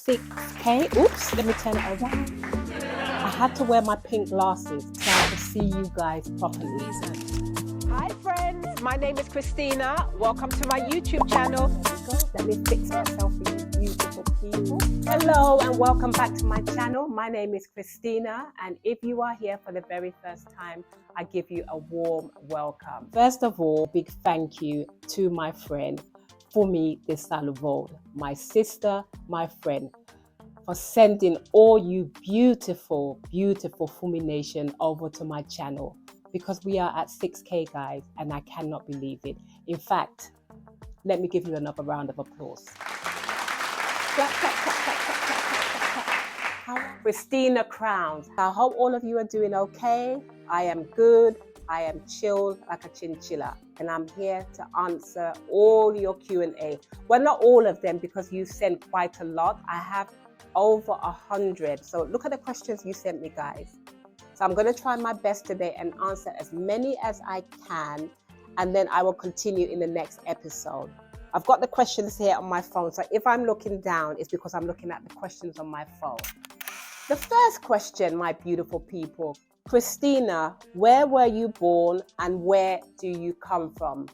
6K. Oops, let me turn it around. I had to wear my pink glasses so I could see you guys properly. Hi friends, my name is Christina. Welcome to my YouTube channel. Let me fix myself for you beautiful people. Hello and welcome back to my channel. My name is Christina, and if you are here for the very first time, I give you a warm welcome. First of all, big thank you to my friend Fumi de Saluvode, my sister, my friend, for sending all you beautiful, beautiful Fumi Nation over to my channel, because we are at 6K, guys, and I cannot believe it. In fact, let me give you another round of applause. Clap, clap, clap, clap, clap, clap, clap, clap. Christina Crowns. I hope all of you are doing okay. I am good. I am chilled like a chinchilla, and I'm here to answer all your Q&A. Well, not all of them, because you sent quite a lot. I have over 100. So look at the questions you sent me, guys. So I'm going to try my best today and answer as many as I can, and then I will continue in the next episode. I've got the questions here on my phone, so if I'm looking down, it's because I'm looking at the questions on my phone. The first question, my beautiful people. Christina, where were you born and where do you come from?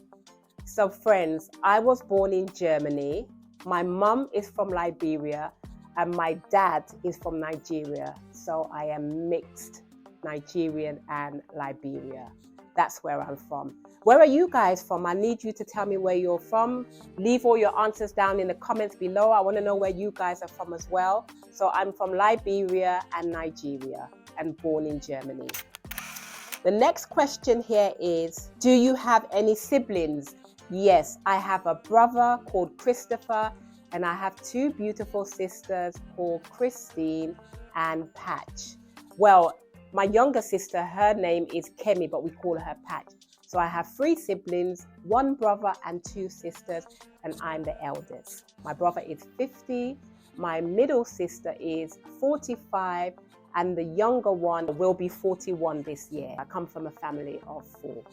So friends, I was born in Germany. My mum is from Liberia and my dad is from Nigeria. So I am mixed Nigerian and Liberia. That's where I'm from. Where are you guys from? I need you to tell me where you're from. Leave all your answers down in the comments below. I want to know where you guys are from as well. So I'm from Liberia and Nigeria and born in Germany. The next question here is, do you have any siblings? Yes, I have a brother called Christopher, and I have two beautiful sisters called Christine and Patch. Well, my younger sister, her name is Kemi, but we call her Patch. So I have 3 siblings, 1 brother and 2 sisters, and I'm the eldest. My brother is 50, my middle sister is 45, and the younger one will be 41 this year. I come from a family of 4.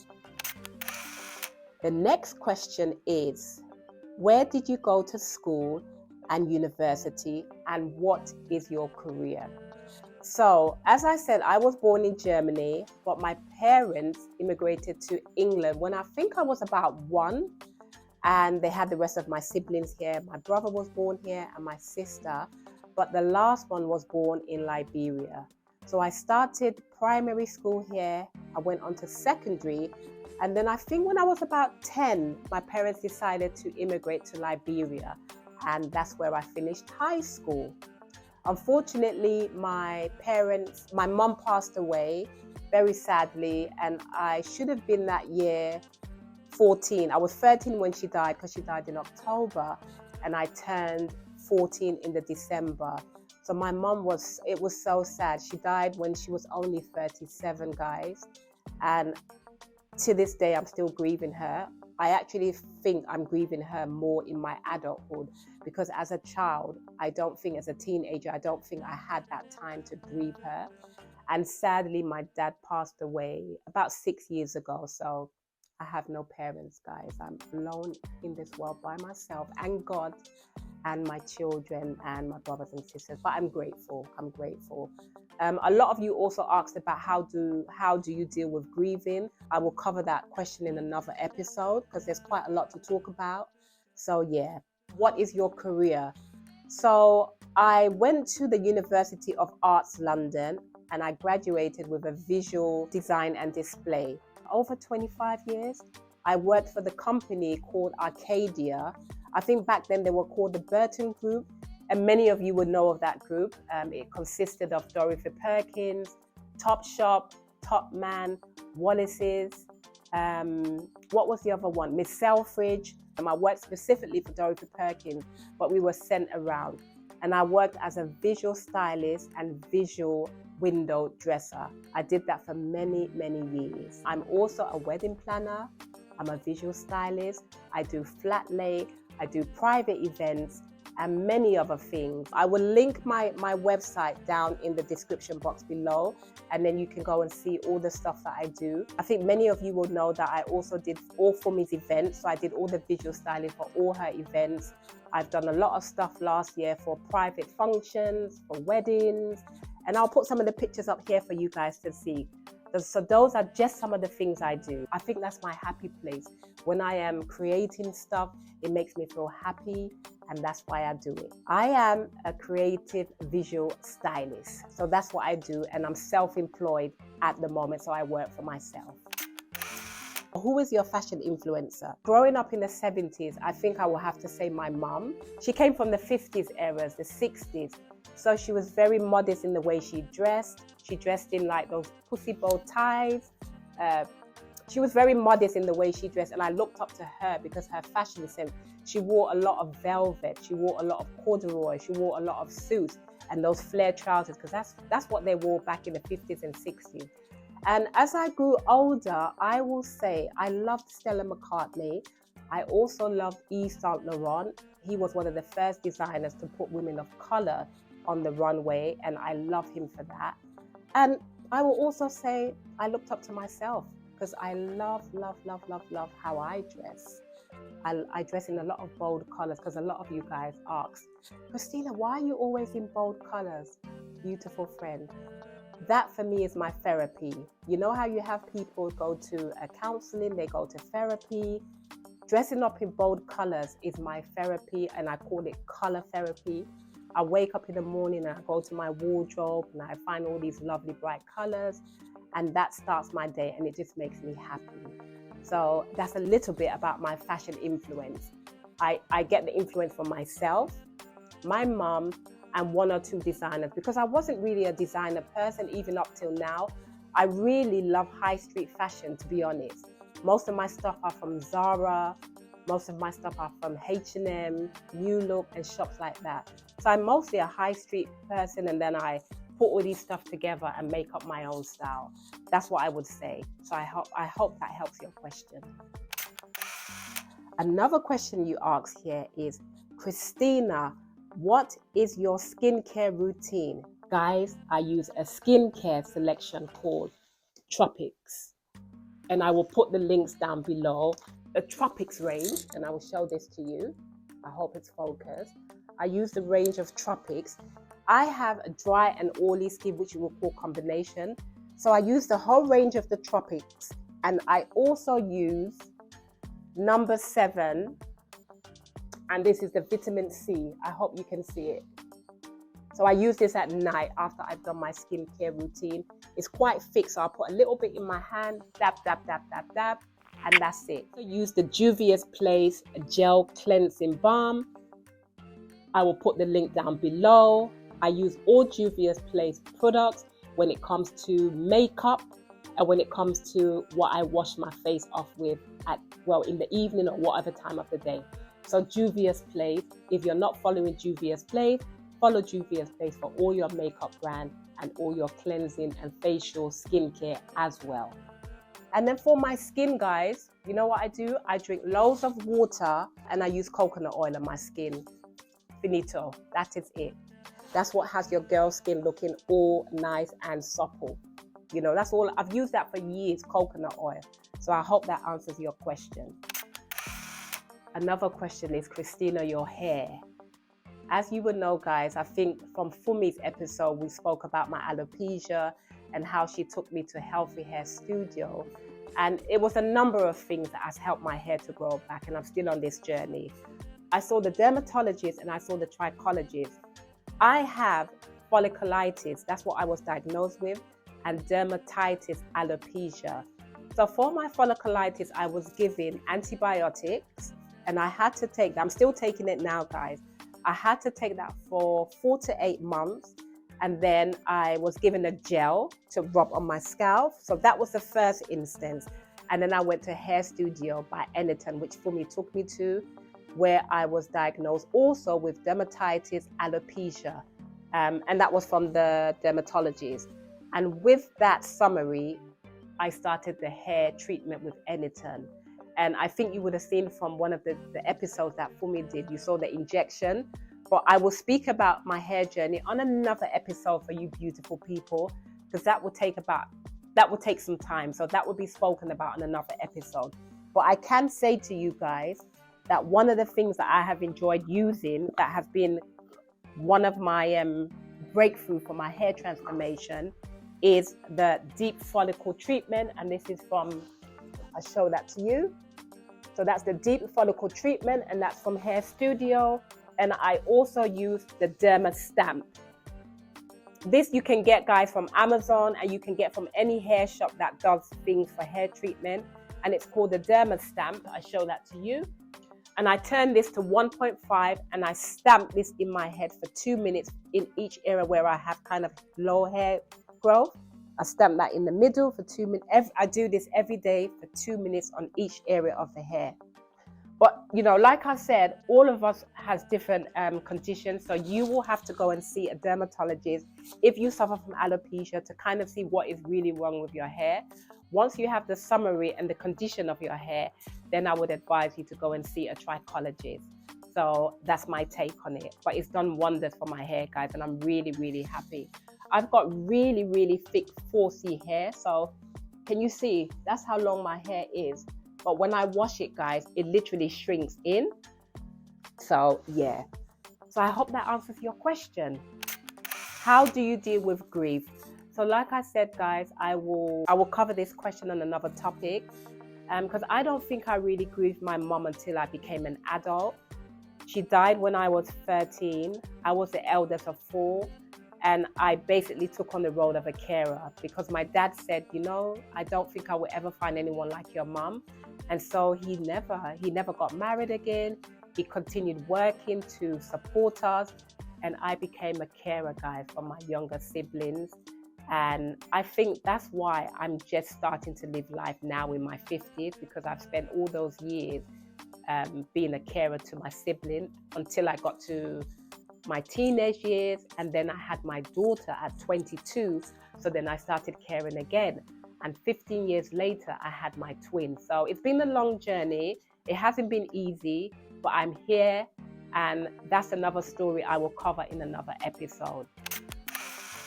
The next question is, where did you go to school and university, and what is your career? So, as I said, I was born in Germany, but my parents immigrated to England when I think I was about 1, and they had the rest of my siblings here. My brother was born here and my sister, but the last one was born in Liberia. So I started primary school here, I went on to secondary, and then I think when I was about 10, my parents decided to immigrate to Liberia, and that's where I finished high school. Unfortunately, my mum passed away very sadly, and I should have been that year 14. I was 13 when she died, because she died in October, and I turned 14 in the December. So my mum it was so sad. She died when she was only 37, guys. And to this day, I'm still grieving her. I actually think I'm grieving her more in my adulthood, because as a child, as a teenager, I don't think I had that time to grieve her. And sadly, my dad passed away about 6 years ago. So I have no parents, guys. I'm alone in this world by myself, and God and my children and my brothers and sisters. But I'm grateful. I'm grateful. A lot of you also asked about how do you deal with grieving. I will cover that question in another episode, because there's quite a lot to talk about. So yeah, what is your career? So I went to the University of Arts London, and I graduated with a visual design and display. Over 25 years, I worked for the company called Arcadia. I think back then they were called the Burton Group, and many of you would know of that group. It consisted of Dorothy Perkins, Topshop, Topman, Wallace's, what was the other one? Miss Selfridge. I worked specifically for Dorothy Perkins, but we were sent around. And I worked as a visual stylist and visual window dresser. I did that for many, many years. I'm also a wedding planner. I'm a visual stylist. I do flat lay. I do private events. and many other things. I will link my website down in the description box below, and then you can go and see all the stuff that I do. I think many of you will know that I also did all Fumi's events, so I did all the visual styling for all her events. I've done a lot of stuff last year for private functions, for weddings, and I'll put some of the pictures up here for you guys to see. So those are just some of the things I do. I think that's my happy place. When I am creating stuff, it makes me feel happy, and that's why I do it. I am a creative visual stylist. So that's what I do, and I'm self-employed at the moment, so I work for myself. Who is your fashion influencer? Growing up in the 70s, I think I will have to say my mum. She came from the 50s eras, the 60s. So she was very modest in the way she dressed. She dressed in like those pussy bow ties. She was very modest in the way she dressed, and I looked up to her because her fashion sense. She wore a lot of velvet. She wore a lot of corduroy. She wore a lot of suits and those flare trousers, because that's what they wore back in the 50s and 60s. And as I grew older, I will say I loved Stella McCartney. I also loved Yves Saint Laurent. He was one of the first designers to put women of color on the runway, and I love him for that. And I will also say I looked up to myself because I love how I dress. I dress in a lot of bold colors because a lot of you guys ask, Christina, why are you always in bold colors? Beautiful friend. That for me is my therapy. You know how you have people go to a counseling, they go to therapy. Dressing up in bold colors is my therapy, and I call it color therapy. I wake up in the morning and I go to my wardrobe and I find all these lovely bright colors, and that starts my day, and it just makes me happy. So that's a little bit about my fashion influence. I get the influence from myself, my mum, and one or two designers, because I wasn't really a designer person even up till now. I really love high street fashion, to be honest. Most of my stuff are from Zara. Most of my stuff are from H&M, New Look, and shops like that. So I'm mostly a high street person, and then I put all these stuff together and make up my own style. That's what I would say. So I hope that helps your question. Another question you ask here is, Christina, what is your skincare routine? Guys, I use a skincare selection called Tropics, and I will put the links down below. The Tropics range, and I will show this to you. I hope it's focused. I use the range of Tropics. I have a dry and oily skin, which we will call combination. So I use the whole range of the Tropics, and I also use number 7, and this is the vitamin C. I hope you can see it. So I use this at night after I've done my skincare routine. It's quite thick, so I'll put a little bit in my hand, dab, dab, dab, dab, dab, and that's it. I use the Juvia's Place Gel Cleansing Balm. I will put the link down below. I use all Juvia's Place products when it comes to makeup and when it comes to what I wash my face off with in the evening or whatever time of the day. So Juvia's Place, if you're not following Juvia's Place, follow Juvia's Place for all your makeup brand and all your cleansing and facial skincare as well. And then for my skin, guys, you know what I do? I drink loads of water and I use coconut oil on my skin. Finito. That is it. That's what has your girl skin looking all nice and supple. You know, that's all. I've used that for years, coconut oil. So I hope that answers your question. Another question is, Christina, your hair. As you would know, guys, I think from Fumi's episode, we spoke about my alopecia and how she took me to Healthy Hair Studio. And it was a number of things that has helped my hair to grow back, and I'm still on this journey. I saw the dermatologist and I saw the trichologist. I have folliculitis, that's what I was diagnosed with, and dermatitis alopecia. So for my folliculitis, I was given antibiotics, and I had to take that. I'm still taking it now, guys. I had to take that for 4 to 8 months. And then I was given a gel to rub on my scalp. So that was the first instance. And then I went to Hair Studio by Eniton, which Fumi took me to, where I was diagnosed also with dermatitis alopecia. And that was from the dermatologist. And with that summary, I started the hair treatment with Eniton. And I think you would have seen from one of the episodes that Fumi did, you saw the injection. But I will speak about my hair journey on another episode for you beautiful people, because that will take some time. So that will be spoken about in another episode. But I can say to you guys that one of the things that I have enjoyed using, that has been one of my breakthrough for my hair transformation, is the deep follicle treatment. And this is from, I'll show that to you. So that's the deep follicle treatment, and that's from Hair Studio. And I also use the Derma Stamp. This you can get, guys, from Amazon, and you can get from any hair shop that does things for hair treatment. And it's called the Derma Stamp. I show that to you. And I turn this to 1.5 and I stamp this in my head for 2 minutes in each area where I have kind of low hair growth. I stamp that in the middle for 2 minutes. I do this every day for 2 minutes on each area of the hair. But, you know, like I said, all of us has different conditions. So you will have to go and see a dermatologist if you suffer from alopecia, to kind of see what is really wrong with your hair. Once you have the summary and the condition of your hair, then I would advise you to go and see a trichologist. So that's my take on it. But it's done wonders for my hair, guys, and I'm really, really happy. I've got really, really thick 4C hair. So can you see? That's how long my hair is. But when I wash it, guys, it literally shrinks in. So yeah. So I hope that answers your question. How do you deal with grief? So like I said, guys, I will cover this question on another topic, because I don't think I really grieved my mom until I became an adult. She died when I was 13. I was the eldest of 4, and I basically took on the role of a carer, because my dad said, you know, I don't think I will ever find anyone like your mom. And so he never got married again. He continued working to support us, and I became a carer, guys, for my younger siblings. And I think that's why I'm just starting to live life now in my 50s, because I've spent all those years being a carer to my sibling until I got to my teenage years. And then I had my daughter at 22. So then I started caring again. And 15 years later, I had my twin. So it's been a long journey. It hasn't been easy, but I'm here. And that's another story I will cover in another episode.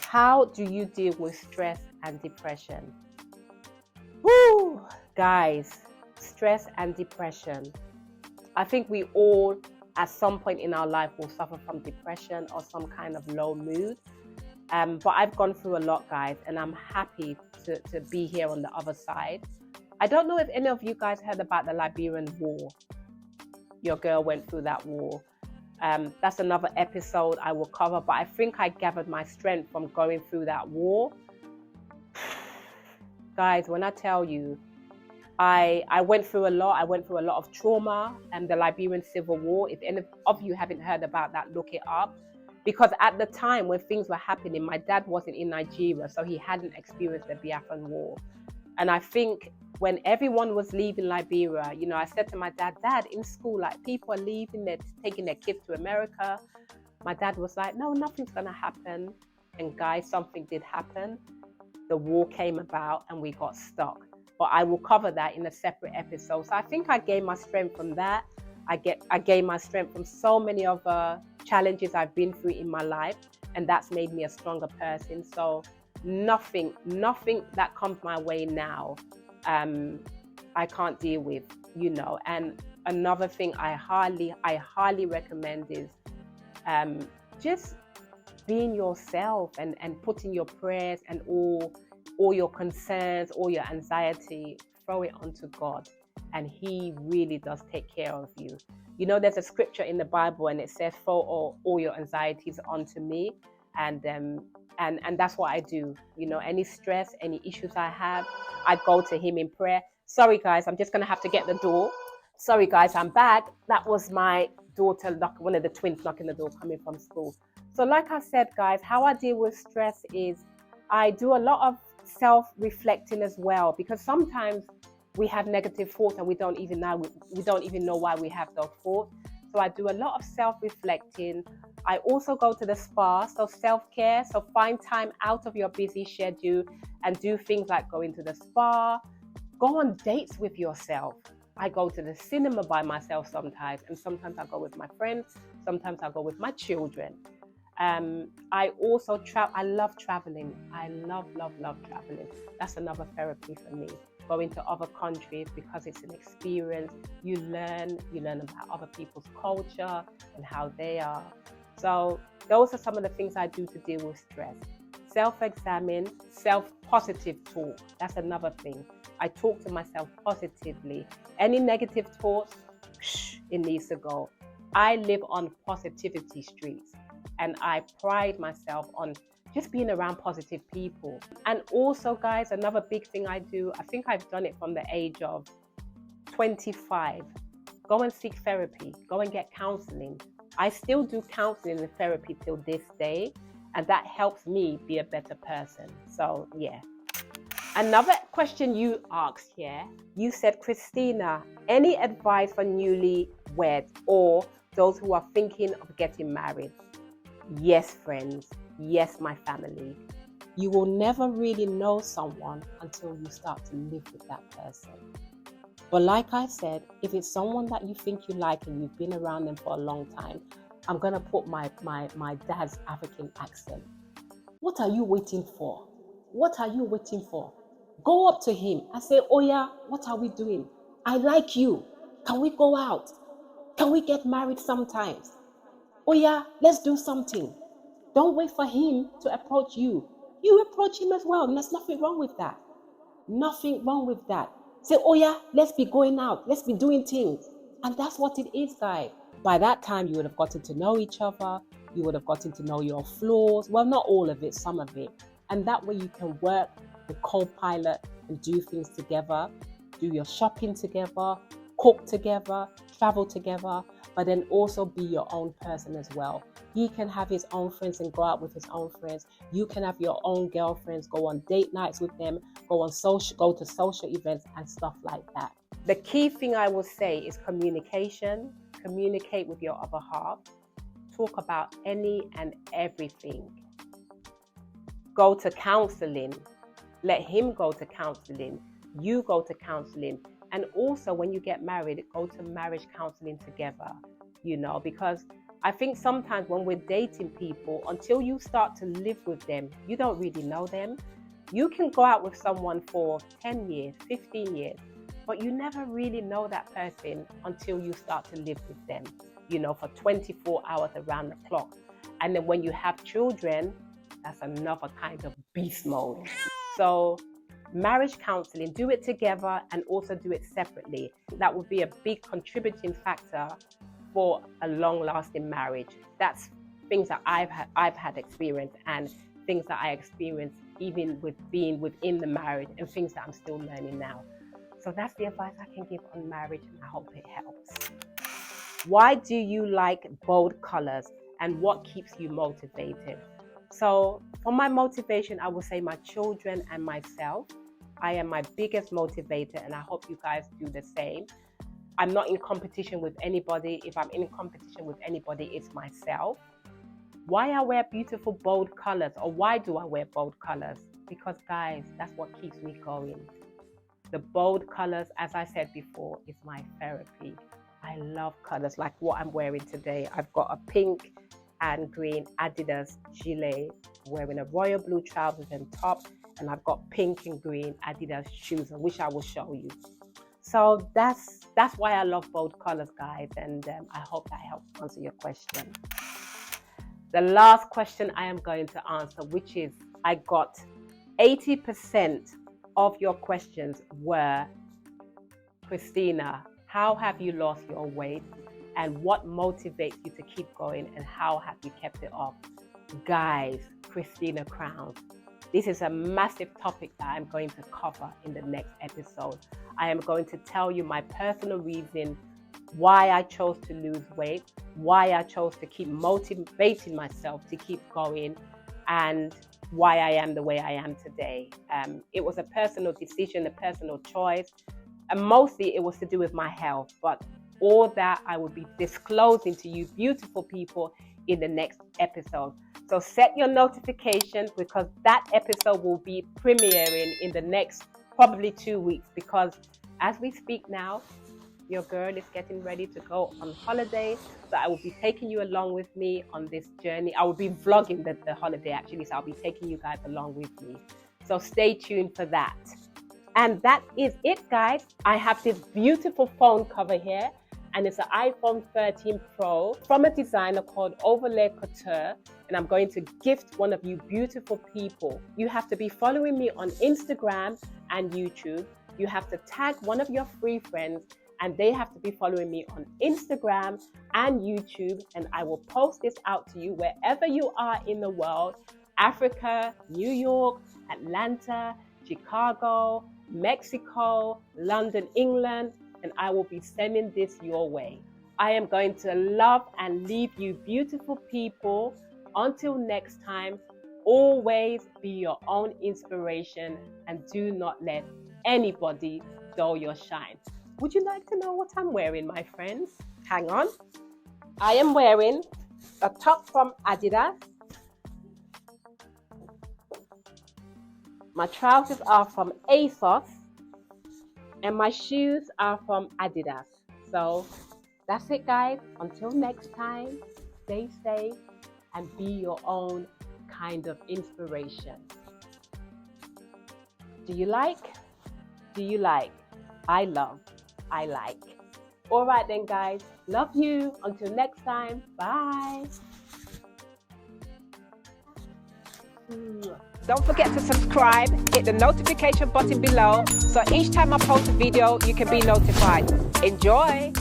How do you deal with stress and depression? Woo! Guys, stress and depression. I think we all, at some point in our life, will suffer from depression or some kind of low mood. But I've gone through a lot, guys, and I'm happy to be here on the other side. I don't know if any of you guys heard about the Liberian War. Your girl went through that war. That's another episode I will cover, but I think I gathered my strength from going through that war. Guys, when I tell you, I went through a lot. I went through a lot of trauma and the Liberian Civil War. If any of you haven't heard about that, look it up. Because at the time when things were happening, my dad wasn't in Nigeria, so he hadn't experienced the Biafran War. And I think when everyone was leaving Liberia, you know, I said to my dad, in school, like, people are leaving, they're taking their kids to America. My dad was like, no, nothing's going to happen. And guys, something did happen. The war came about and we got stuck. But I will cover that in a separate episode. So I think I gained my strength from that. I gained my strength from so many other challenges I've been through in my life. And that's made me a stronger person. So nothing that comes my way now, I can't deal with, you know. And another thing I highly recommend is just being yourself and putting your prayers and all your concerns, all your anxiety, throw it onto God. And He really does take care of you. You know, there's a scripture in the Bible and it says, throw all your anxieties onto me. And that's what I do. You know, any stress, any issues I have, I go to Him in prayer. Sorry, guys, I'm just going to have to get the door. Sorry, guys, I'm back. That was my daughter, one of the twins knocking the door coming from school. So like I said, guys, how I deal with stress is I do a lot of self-reflecting as well, because sometimes we have negative thoughts and we don't even know why we have those thoughts. So I do a lot of self-reflecting. I also go to the spa, so self-care. So find time out of your busy schedule and do things like going to the spa, go on dates with yourself. I go to the cinema by myself sometimes, and sometimes I go with my friends. Sometimes I go with my children. I also I love traveling. I love traveling. That's another therapy for me. Going to other countries because it's an experience. You learn about other people's culture and how they are. So those are some of the things I do to deal with stress. Self-examine, self-positive talk. That's another thing. I talk to myself positively. Any negative thoughts, it needs to go. I live on positivity streets, and I pride myself on just being around positive people. And also, guys, another big thing I do, I think I've done it from the age of 25. Go and seek therapy. Go and get counseling. I still do counseling and therapy till this day, and that helps me be a better person. So, yeah. Another question you asked here, you said, Christina, any advice for newlyweds or those who are thinking of getting married? Yes, friends. Yes, my family. You will never really know someone until you start to live with that person. But like I said, if it's someone that you think you like and you've been around them for a long time, I'm going to put my dad's African accent. What are you waiting for? What are you waiting for? Go up to him and say, oh yeah, what are we doing? I like you. Can we go out? Can we get married sometimes? Oh yeah, let's do something. Don't wait for him to approach you. You approach him as well. And there's nothing wrong with that. Nothing wrong with that. Say, oh yeah, let's be going out. Let's be doing things. And that's what it is, guys. By that time, you would have gotten to know each other. You would have gotten to know your flaws. Well, not all of it, some of it. And that way you can work the co-pilot and do things together. Do your shopping together, cook together, travel together, but then also be your own person as well. He can have his own friends and go out with his own friends. You can have your own girlfriends, go on date nights with them, go to social events and stuff like that. The key thing I will say is communication. Communicate with your other half. Talk about any and everything. Go to counseling. Let him go to counseling. You go to counseling. And also when you get married, go to marriage counseling together, because I think sometimes when we're dating people, until you start to live with them, you don't really know them. You can go out with someone for 10 years, 15 years, but you never really know that person until you start to live with them, for 24 hours around the clock. And then when you have children, that's another kind of beast mode. So marriage counseling, do it together and also do it separately. That would be a big contributing factor for a long-lasting marriage. That's things that I've had experience, and things that I experienced even with being within the marriage, and things that I'm still learning now. So that's the advice I can give on marriage, and I hope it helps. Why do you like bold colors, and what keeps you motivated? So for my motivation, I would say my children and myself. I am my biggest motivator, and I hope you guys do the same. I'm not in competition with anybody. If I'm in competition with anybody, it's myself. Why I wear beautiful bold colors, or why do I wear bold colors? Because guys, that's what keeps me going. The bold colors, as I said before, is my therapy. I love colors like what I'm wearing today. I've got a pink and green Adidas gilet, wearing a royal blue trousers and top, and I've got pink and green Adidas shoes, which I will show you. So that's why I love bold colors, guys, and I hope that helps answer your question. The last question I am going to answer, which is, I got 80% of your questions were, Christina, how have you lost your weight? And what motivates you to keep going? And how have you kept it off? Guys, Christina Crowns, this is a massive topic that I'm going to cover in the next episode. I am going to tell you my personal reason why I chose to lose weight, why I chose to keep motivating myself to keep going, and why I am the way I am today. It was a personal decision, a personal choice, and mostly it was to do with my health. But all that I will be disclosing to you beautiful people in the next episode. So set your notifications, because that episode will be premiering in the next probably 2 weeks, because as we speak now, your girl is getting ready to go on holiday. So I will be taking you along with me on this journey. I will be vlogging the holiday actually, so I'll be taking you guys along with me. So stay tuned for that. And that is it, guys. I have this beautiful phone cover here, and it's an iPhone 13 Pro from a designer called Overlay Couture, and I'm going to gift one of you beautiful people. You have to be following me on Instagram and YouTube. You have to tag one of your 3 friends, and they have to be following me on Instagram and YouTube, and I will post this out to you wherever you are in the world: Africa, New York, Atlanta, Chicago, Mexico, London, England, and I will be sending this your way. I am going to love and leave you beautiful people. Until next time, always be your own inspiration and do not let anybody dull your shine. Would you like to know what I'm wearing, my friends? Hang on. I am wearing a top from Adidas. My trousers are from ASOS, and my shoes are from Adidas. So that's it, guys. Until next time, stay safe and be your own kind of inspiration. Do you like? Do you like? I love. I like. All right then, guys. Love you. Until next time. Bye. Don't forget to subscribe, hit the notification button below, so each time I post a video, you can be notified. Enjoy!